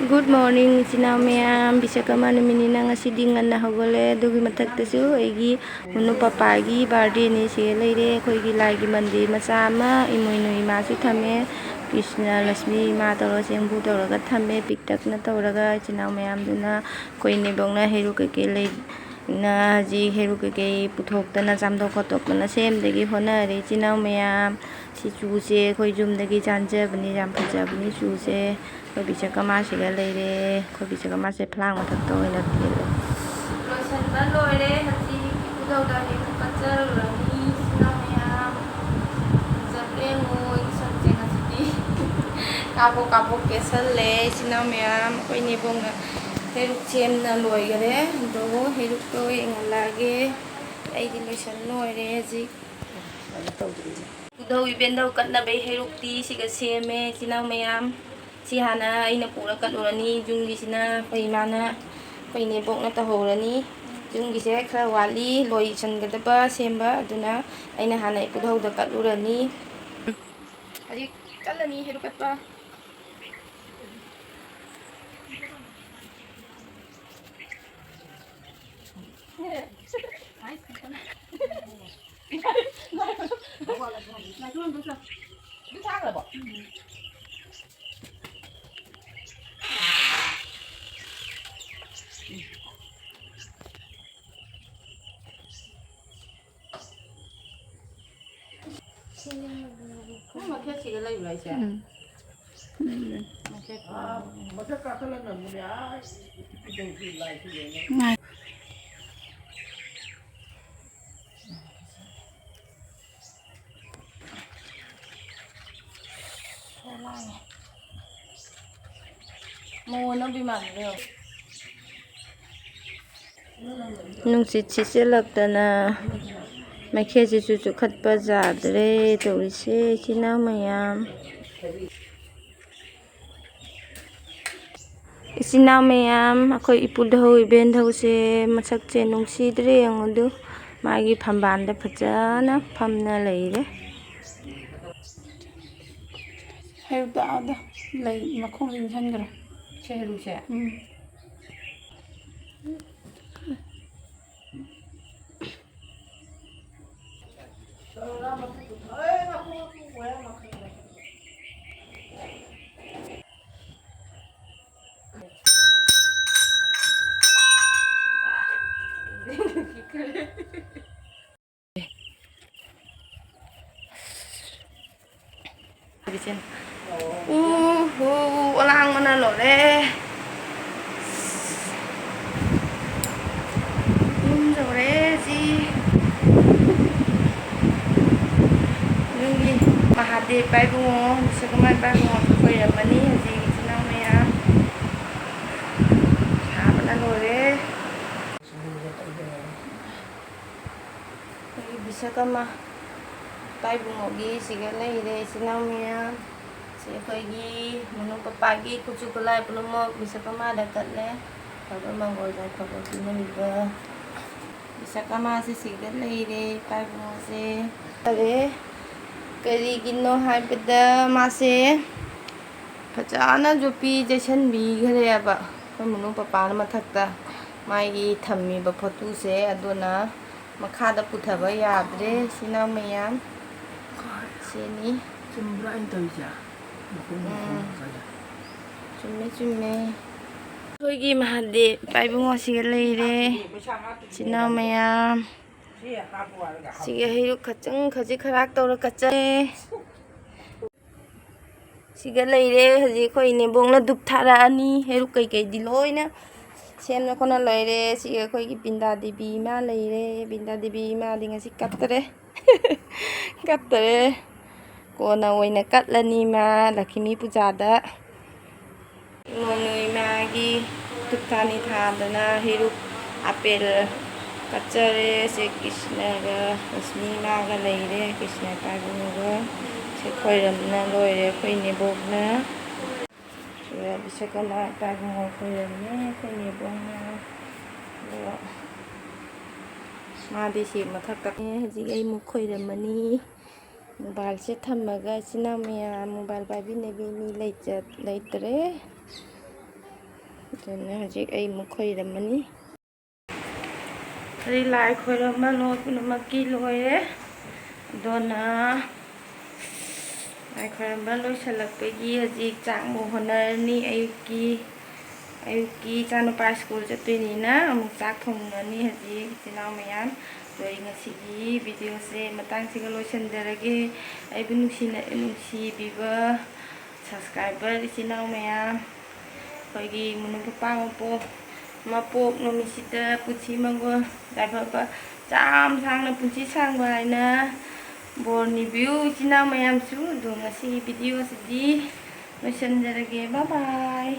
Good morning, ichinaw mayam. Bisakama numitni ngasidi nganna hawgale adugi mathaktasu aigi munu papagi birthday ni se leire khoigi laigi mandir macha ama imoinu imasu thame Krishna Lakshmi ima tawra sengbu tawraga thame piktakna tawraga ichinaw mayam duna khoine bongna heru keke lei na ji heru keke puthoktana chamdok khotokna semdagi honare ichinaw mayam si chuse khoi jumdagi janjabani yam phajabani chuse khoi bisakama siga leire khoi bisakama se phlang mathakta oina thele loisanba loire haji ipudhaw da he kachar rani ichinaw mayam japlengo isanjeng asidi kapok kapok kesalle ichinaw mayam khoi ni bongna heruk chemna loigare do heruk to engalage aidi loisan loire haji ipudhaw ibendhaw katna bai heruk ti siga seme ichinaw mayam si hana aina pura katlurani jungi sina khoi mana khoi ne bokna tahorani jungi se khara wali loi sangadaba semba aduna aina hana ipudhaw da katlurani haji kalani heruk katpa matek siga lay ulay siya. Matek katalan na mo niya. Ipudhaw ulay siya. Mo biman niyo. Nungsit sisilagtana maikhe su khatpa jadre tawise ichinaw mayam akhoi ipudhaw ibendhaw se masak che nungsidre angodu magi phambanda phajana phamna leire herda ada lei makhong rinjangra che heru se walang mana lore rồi gì nungi Mahadev bai bungo bisakama bai bungo khoiramba ni haji ichinaw mayam habana lore bisakama bai bungo gi siga leire ichinaw mayam si khoigi munu papagi kuchu kulai punumo bisakama da katle khaba mangol dai khaba pinamiba bisakama se siga leire bai bungo se tare karigino haibada mase phajana jopi jason bi ghareba munu papa na mathakta maigi thammi ba photo se aduna makhada puthaba yadre sinaw mayam seni chumbra intoija chumme khoigi Mahadev bai bungo siga leire sinaw mayam siga heru khachang khaji kharak tawra kachare siga leire haji khoi ne bongna dup thara ani heru kai kai di loina semna khona leire siga khoi gi binda devi ma leire binda devi ma dinga si kattare kattare kona oina katlani ma lakshmi puja da nonui ma gi dup thani thadana heru apel kachare se Krishna ga Lakshmi ma ga leire Krishna pai bungo se khoiramna loire khoi ne bokna bisakama pai bungo khoiramne khoi ne bokna madi si mathakta haji ai mu khoiramani mobile se thamaga ichinaw mayam mobile pai bi ne bi mi leitre ꯑꯗꯨꯅ ꯍꯧꯖꯤꯛ ꯑꯩ ꯑꯃꯨꯛ ꯈꯣꯏꯔꯝꯃꯅꯤ ꯑꯩ ꯂꯥꯏ ꯈꯣꯏꯔꯝꯕ ꯂꯣꯏ ꯄꯨꯝꯅꯃꯛꯀꯤ ꯂꯣꯏꯔꯦ ꯑꯗꯨꯅ ꯂꯥꯏ ꯈꯣꯏꯔꯝꯕ ꯂꯣꯏꯁꯤꯜꯂꯛꯄꯒꯤ ꯍꯧꯖꯤꯛ ꯆꯥꯛꯃꯨꯛ ꯍꯣꯠꯅꯔꯅꯤ ꯑꯌꯨꯛꯀꯤ ꯏꯆꯥꯅꯨꯄꯥ ꯁ꯭ꯀꯨꯜ ꯆꯠꯇꯣꯏꯅꯤꯅ ꯑꯃꯨꯛ ꯆꯥꯛ ꯊꯣꯡꯉꯅꯤ ꯍꯧꯖꯤꯛ ꯏꯆꯤꯜ ꯏꯅꯥꯎ ꯃꯌꯥꯝ ꯑꯗꯣ ꯑꯩ ꯉꯁꯤꯒꯤ ꯚꯤꯗꯤꯑꯣꯁꯦ ꯃꯇꯥꯡꯁꯤꯒ ꯂꯣꯏꯁꯤꯟꯖꯔꯒꯦ ꯑꯩꯕꯨ ꯅꯨꯡꯁꯤꯕꯤꯕ ꯁꯕꯁꯀ꯭ꯔꯥꯏꯕꯔ ꯏꯆꯤꯜ ꯏꯅꯥꯎ ꯃꯌꯥꯝ ꯑꯩꯈꯣꯏꯒꯤ ꯃꯅꯨ ꯄꯄꯥ ꯃꯄꯣꯛ ꯅꯨꯃꯤꯠꯁꯤꯗ ꯄꯨꯟꯁꯤ ꯃꯪꯒꯣꯜ ꯌꯥꯏꯐꯕ ꯌꯥꯝ ꯁꯥꯡꯅ ꯄꯨꯟꯁꯤ ꯁꯥꯡꯕ ꯍꯥꯏꯅ ꯕꯣꯔ ꯅꯤꯕꯤꯌꯨ ꯏꯆꯤꯜ ꯏꯅꯥꯎ ꯃꯌꯥꯝꯁꯨ ꯑꯗꯣ ꯉꯁꯤꯒꯤ ꯚꯤꯗꯤꯑꯣꯁꯤꯗꯤ ꯂꯣꯏꯁꯤꯟꯖꯔꯒꯦ ꯕꯥꯏ ꯕꯥꯏ